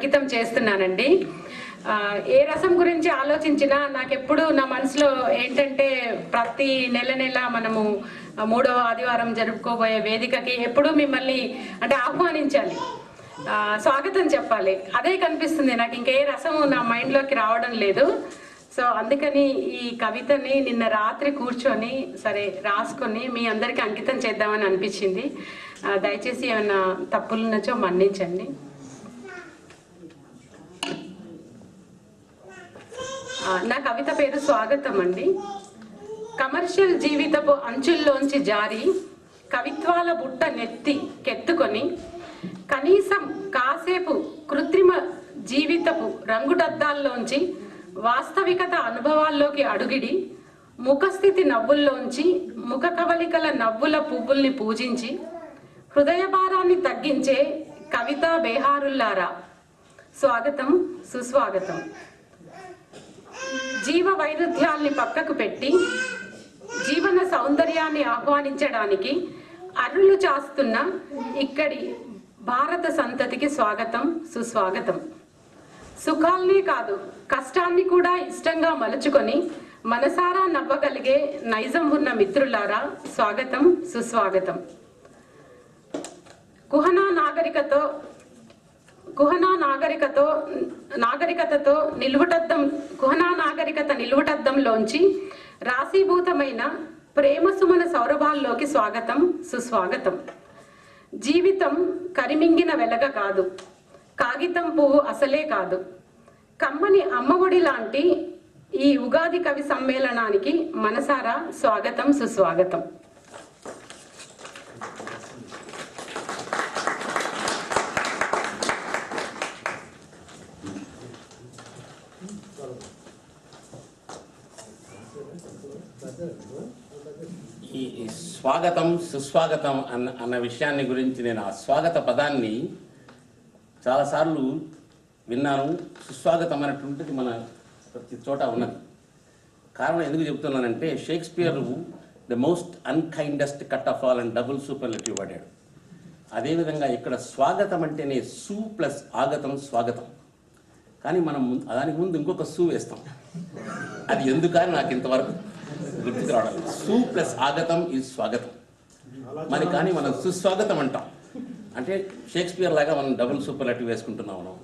అంకితం చేస్తున్నానండి. ఏ రసం గురించి ఆలోచించినా నాకెప్పుడు నా మనసులో ఏంటంటే ప్రతి నెల మనము 3వ ఆదివారం జరుపుకోబోయే వేదికకి ఎప్పుడూ మిమ్మల్ని అంటే ఆహ్వానించాలి, స్వాగతం చెప్పాలి, అదే కనిపిస్తుంది నాకు. ఇంకే రసం నా మైండ్లోకి రావడం లేదు. సో అందుకని ఈ కవితని నిన్న రాత్రి కూర్చొని సరే రాసుకొని మీ అందరికీ అంకితం చేద్దామని అనిపించింది. దయచేసి ఏమైనా తప్పులున్నచో మన్నించండి. నా కవిత పేరు స్వాగతం అండి. కమర్షియల్ జీవితపు అంచుల్లోంచి జారి కవిత్వాల బుట్ట కెత్తుకొని కనీసం కాసేపు కృత్రిమ జీవితపు రంగుడద్దాల్లోంచి వాస్తవికత అనుభవాల్లోకి అడుగిడి ముఖస్థితి నవ్వుల్లోంచి ముఖ కవలికల నవ్వుల పువ్వుల్ని పూజించి హృదయ భారాన్ని తగ్గించే కవితా బేహారుల్లారా, స్వాగతం, సుస్వాగతం. జీవ వైరుధ్యాల్ని పక్కకు పెట్టి జీవన సౌందర్యాన్ని ఆహ్వానించడానికి అరులు చాస్తున్న ఇక్కడి భారత సంతతికి స్వాగతం, సుస్వాగతం. సుఖాల్ని కాదు కష్టాన్ని కూడా ఇష్టంగా మలుచుకొని మనసారా నవ్వగలిగే నైజం ఉన్న మిత్రులారా, స్వాగతం, సుస్వాగతం. కుహనా నాగరికత నిలువుటద్దంలోంచి రాశీభూతమైన ప్రేమ సుమన సౌరభాల్లోకి స్వాగతం, సుస్వాగతం. జీవితం కరిమింగిన వెలగ కాదు, కాగితం పువ్వు అసలే కాదు. కమ్మని అమ్మఒడి లాంటి ఈ ఉగాది కవి సమ్మేళనానికి మనసారా స్వాగతం, సుస్వాగతం. ఈ స్వాగతం, సుస్వాగతం అన్న విషయాన్ని గురించి నేను ఆ స్వాగత పదాన్ని చాలాసార్లు విన్నాను. సుస్వాగతం అనేటువంటిది మన ప్రతి చోట ఉన్నది. కారణం ఎందుకు చెప్తున్నానంటే, Shakespeare the most unkindest cut of all and double superlative వాడాడు. అదేవిధంగా ఇక్కడ స్వాగతం అంటేనే సు ప్లస్ ఆగతం స్వాగతం. కానీ మనం దానికి ముందు ఇంకొక సు వేస్తాం. అది ఎందుకని నాకు ఇంతవరకు గుర్తుకు రావడం. సు ప్లస్ ఆగతం ఈజ్ స్వాగతం. మరి కానీ మనం సుస్వాగతం అంటాం. అంటే షేక్స్పియర్ లాగా మనం డబుల్ సూపర్లెటివ్ వేసుకుంటున్నాం మనం.